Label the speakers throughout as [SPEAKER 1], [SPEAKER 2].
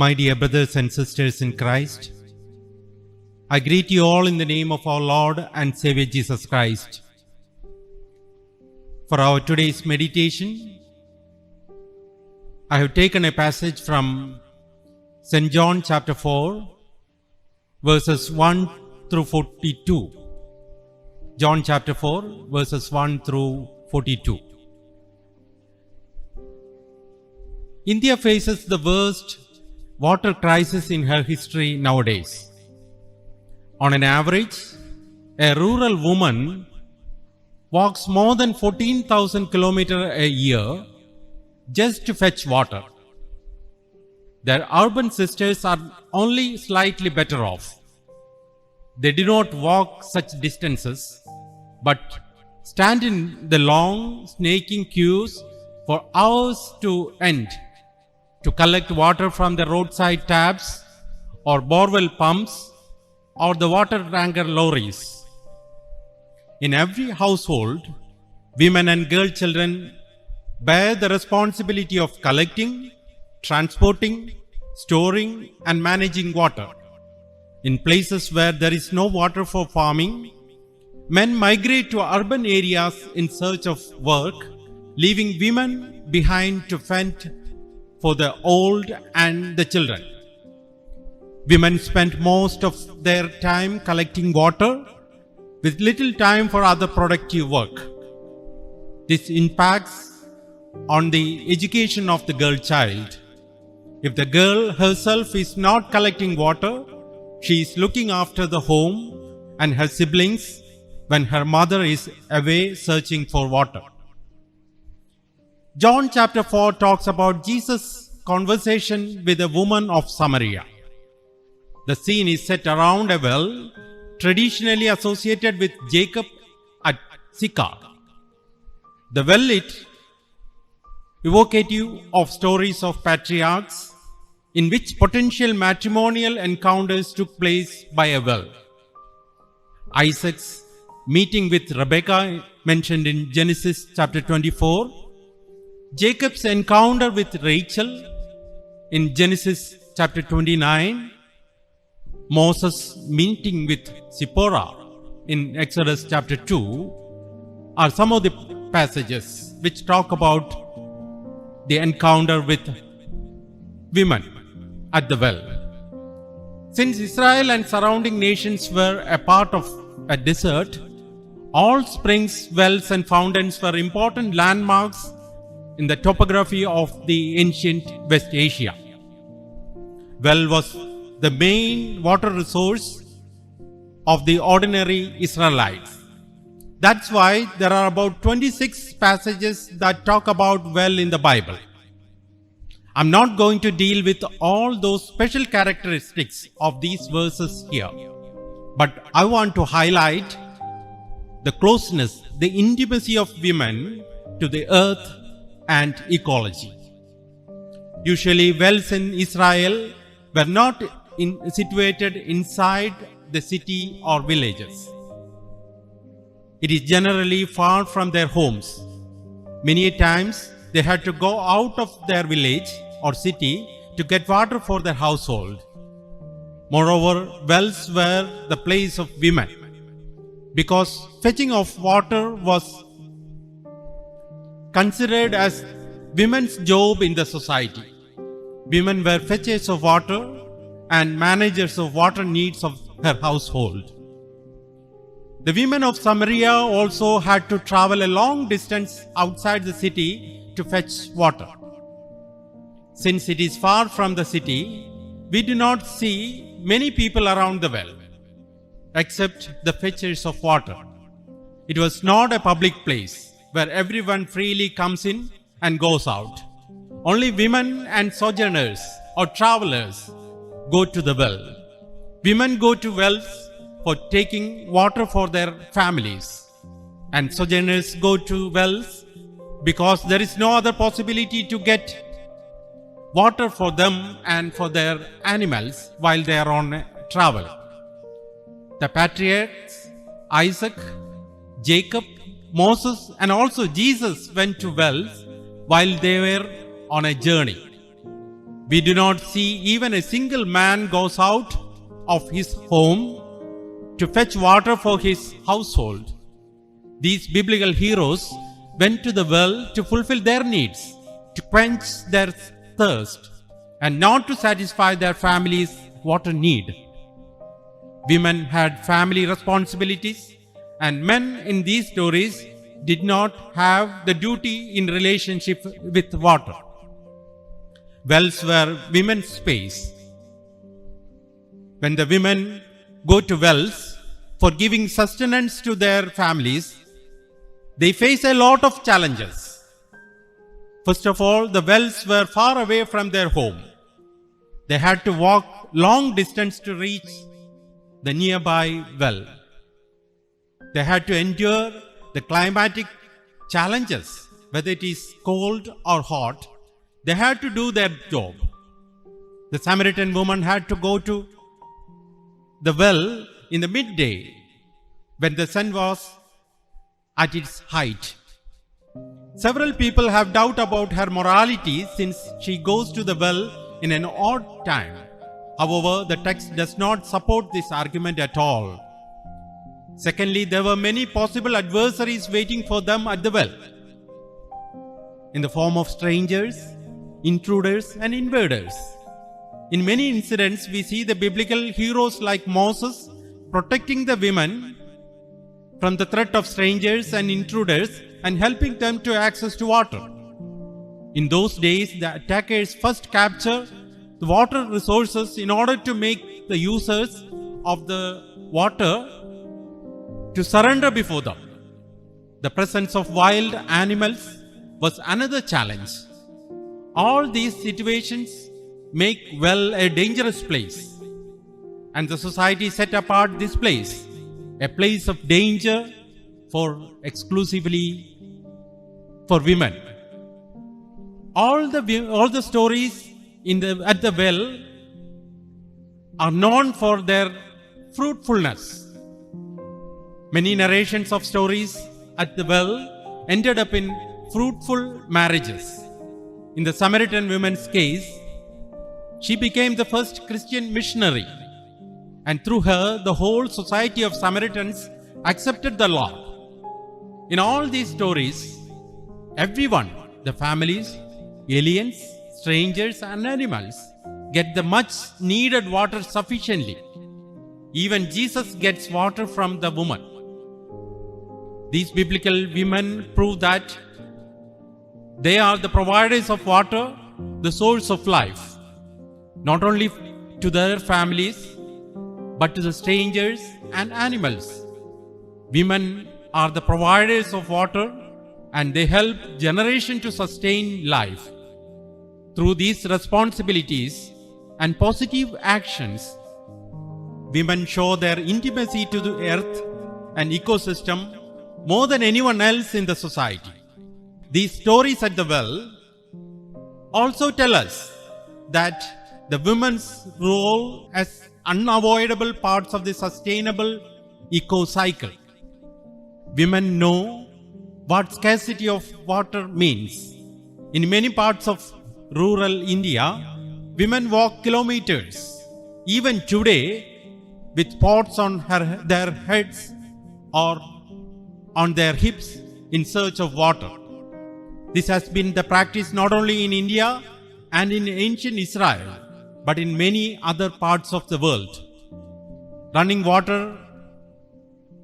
[SPEAKER 1] My dear brothers and sisters in Christ, I greet you all in the name of our Lord and Savior Jesus Christ. For our today's meditation, I have taken a passage from St. John chapter 4, verses 1 through 42. John chapter 4, verses 1 through 42. India faces the worst water crisis in her history nowadays. On an average, a rural woman walks more than 14,000 kilometers a year just to fetch water. Their urban sisters are only slightly better off. They do not walk such distances, but stand in the long, snaking queues for hours to end to collect water from the roadside taps or borewell pumps or the water tanker lorries. In every household, women and girl children bear the responsibility of collecting, transporting, storing and managing water. In places where there is no water for farming, men migrate to urban areas in search of work, leaving women behind to fend for the old and the children. Women spend most of their time collecting water with little time for other productive work. This impacts on the education of the girl child. If the girl herself is not collecting water, she is looking after the home and her siblings when her mother is away searching for water. John chapter 4 talks about Jesus' conversation with a woman of Samaria. The scene is set around a well traditionally associated with Jacob at Sychar. The well is evocative of stories of patriarchs in which potential matrimonial encounters took place by a well. Isaac's meeting with Rebekah mentioned in Genesis chapter 24, Jacob's encounter with Rachel in Genesis chapter 29, Moses' meeting with Zipporah in Exodus chapter 2 are some of the passages which talk about the encounter with women at the well. Since Israel and surrounding nations were a part of a desert, all springs, wells and fountains were important landmarks in the topography of the ancient West Asia. Well was the main water resource of the ordinary Israelites. That's why there are about 26 passages that talk about well in the Bible. I'm not going to deal with all those special characteristics of these verses here, but I want to highlight the closeness, the intimacy of women to the earth and ecology. Usually wells in Israel were not situated inside the city or villages. It is generally far from their homes. Many times they had to go out of their village or city to get water for their household. Moreover, wells were the place of women, because fetching of water was considered as women's job in the society. Women were fetchers of water and managers of water needs of her household. The women of Samaria also had to travel a long distance outside the city to fetch water. Since it is far from the city, we do not see many people around the well, except the fetchers of water. It was not a public place where everyone freely comes in and goes out. Only women and sojourners or travelers go to the well. Women go to wells for taking water for their families, and sojourners go to wells because there is no other possibility to get water for them and for their animals while they are on travel. The patriarchs, Isaac, Jacob, Moses and also Jesus went to wells while they were on a journey. We do not see even a single man goes out of his home to fetch water for his household. These biblical heroes went to the well to fulfill their needs, to quench their thirst, and not to satisfy their family's water need. Women had family responsibilities, and men in these stories did not have the duty in relationship with water. Wells were women's space. When the women go to wells for giving sustenance to their families, they face a lot of challenges. First of all, the wells were far away from their home. They had to walk long distance to reach the nearby well. They had to endure the climatic challenges, whether it is cold or hot. They had to do their job. The Samaritan woman had to go to the well in the midday when the sun was at its height. Several people have doubt about her morality since she goes to the well in an odd time. However, the text does not support this argument at all. Secondly, there were many possible adversaries waiting for them at the well, in the form of strangers, intruders, and invaders. In many incidents, we see the biblical heroes like Moses protecting the women from the threat of strangers and intruders and helping them to access to water. In those days, the attackers first capture the water resources in order to make the users of the water to surrender before them. The presence of wild animals was another challenge. All these situations make well a dangerous place, and the society set apart this place, a place of danger exclusively for women. All the stories at the well are known for their fruitfulness. Many narrations of stories at the well ended up in fruitful marriages. In the Samaritan woman's case, she became the first Christian missionary, and through her, the whole society of Samaritans accepted the Lord. In all these stories, everyone, the families, aliens, strangers, and animals, get the much needed water sufficiently. Even Jesus gets water from the woman. These biblical women prove that they are the providers of water, the source of life, not only to their families, but to the strangers and animals. Women are the providers of water, and they help generation to sustain life. Through these responsibilities and positive actions, women show their intimacy to the earth and ecosystem more than anyone else in the society. These stories at the well also tell us that the women's role as unavoidable parts of the sustainable eco-cycle. Women know what scarcity of water means. In many parts of rural India, women walk kilometers, even today, with pots on their heads or on their hips in search of water. This has been the practice not only in India and in ancient Israel, but in many other parts of the world. Running water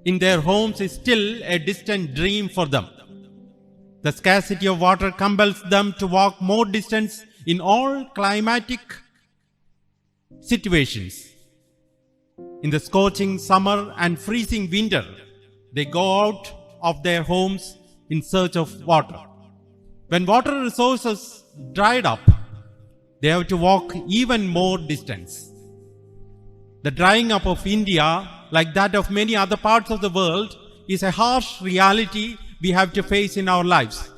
[SPEAKER 1] in their homes is still a distant dream for them. The scarcity of water compels them to walk more distance in all climatic situations. In the scorching summer and freezing winter, they go out of their homes in search of water. When water resources dried up, they have to walk even more distance. The drying up of India, like that of many other parts of the world, is a harsh reality we have to face in our lives.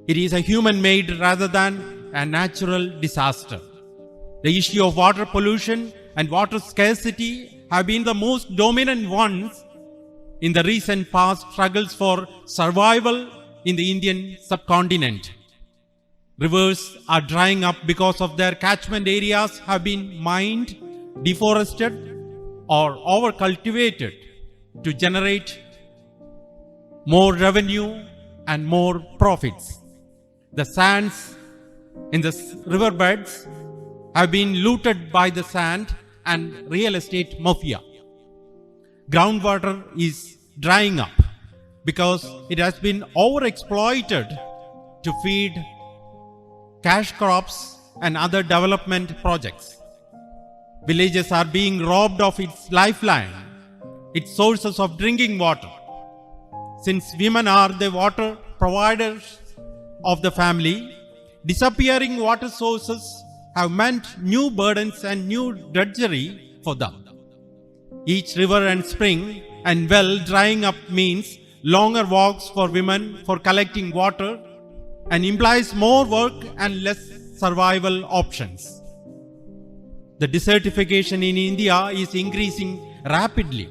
[SPEAKER 1] It is a human-made rather than a natural disaster. The issue of water pollution and water scarcity have been the most dominant ones in the recent past struggles for survival in the Indian subcontinent. Rivers are drying up because of their catchment areas have been mined, deforested, or over-cultivated to generate more revenue and more profits. The sands in the riverbeds have been looted by the sand and real estate mafia. Groundwater is drying up because it has been overexploited to feed cash crops and other development projects. Villages are being robbed of its lifeline, its sources of drinking water. Since women are the water providers of the family, disappearing water sources have meant new burdens and new drudgery for them. Each river and spring and well drying up means longer walks for women for collecting water and implies more work and less survival options. The desertification in India is increasing rapidly.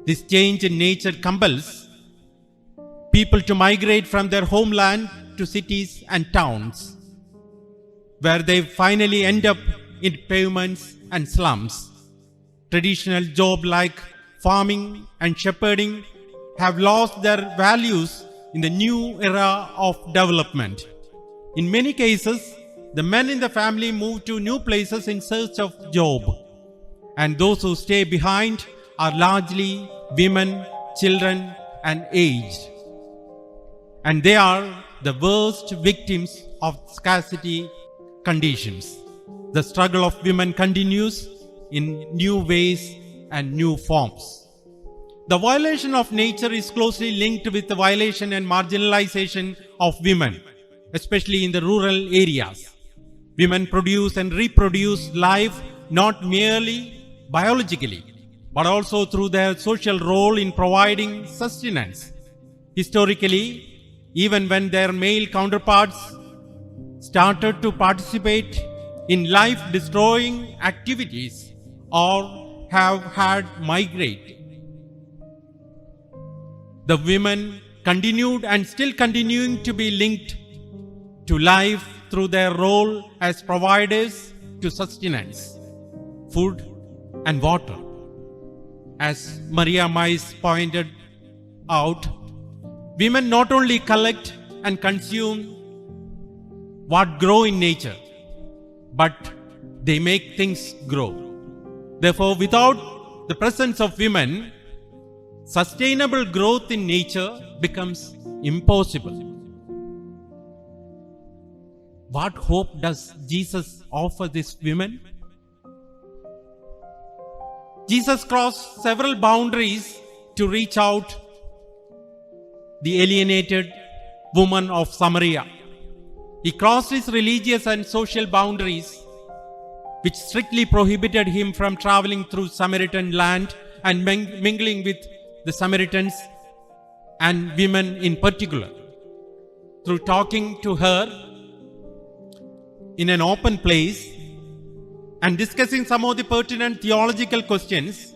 [SPEAKER 1] This change in nature compels people to migrate from their homeland to cities and towns, where they finally end up in pavements and slums. Traditional jobs like farming and shepherding have lost their values in the new era of development. In many cases, the men in the family move to new places in search of job, and those who stay behind are largely women, children, and aged. And they are the worst victims of scarcity conditions. The struggle of women continues in new ways and new forms. The violation of nature is closely linked with the violation and marginalization of women, especially in the rural areas. Women produce and reproduce life not merely biologically, but also through their social role in providing sustenance. Historically, even when their male counterparts started to participate in life-destroying activities or have had migrate, the women continued and still continuing to be linked to life through their role as providers to sustenance, food and water. As Maria Mais pointed out, women not only collect and consume what grow in nature, but they make things grow. Therefore, without the presence of women, sustainable growth in nature becomes impossible. What hope does Jesus offer these women? Jesus crossed several boundaries to reach out the alienated woman of Samaria. He crossed his religious and social boundaries, which strictly prohibited him from traveling through Samaritan land and mingling with the Samaritans and women in particular. Through talking to her in an open place and discussing some of the pertinent theological questions,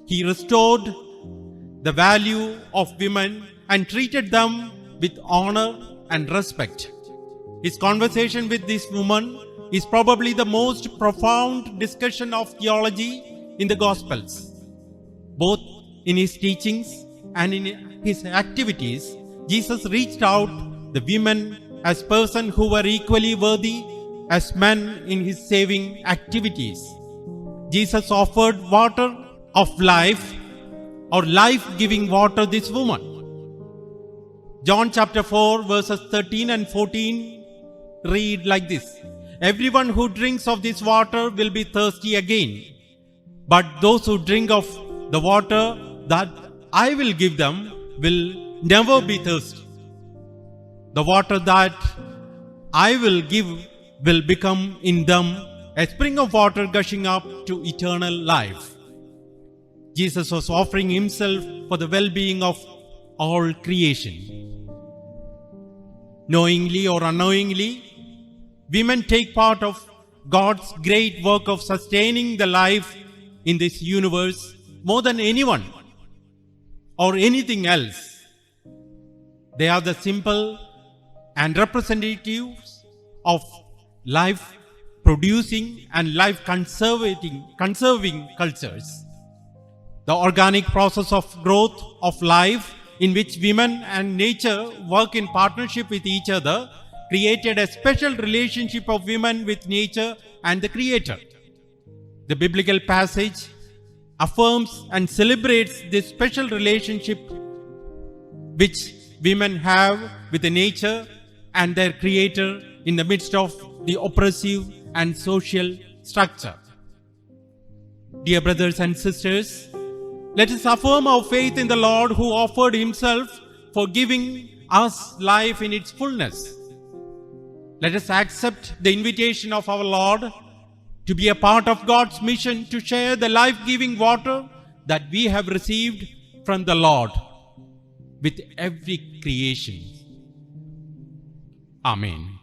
[SPEAKER 1] he restored the value of women and treated them with honor and respect. His conversation with this woman is probably the most profound discussion of theology in the Gospels. Both in his teachings and in his activities, Jesus reached out the women as persons who were equally worthy as men in his saving activities. Jesus offered water of life or life-giving water to this woman. John chapter 4 verses 13 and 14 read like this: "Everyone who drinks of this water will be thirsty again, but those who drink of the water that I will give them will never be thirsty. The water that I will give will become in them a spring of water gushing up to eternal life." Jesus was offering himself for the well-being of all creation. Knowingly or unknowingly, women take part of God's great work of sustaining the life in this universe more than anyone or anything else. They are the simple and representatives of life producing and life conserving cultures. The organic process of growth of life, in which women and nature work in partnership with each other, created a special relationship of women with nature and the Creator. The biblical passage affirms and celebrates this special relationship which women have with the nature and their Creator in the midst of the oppressive and social structure. Dear brothers and sisters, let us affirm our faith in the Lord who offered Himself for giving us life in its fullness. Let us accept the invitation of our Lord to be a part of God's mission to share the life-giving water that we have received from the Lord with every creation. Amen.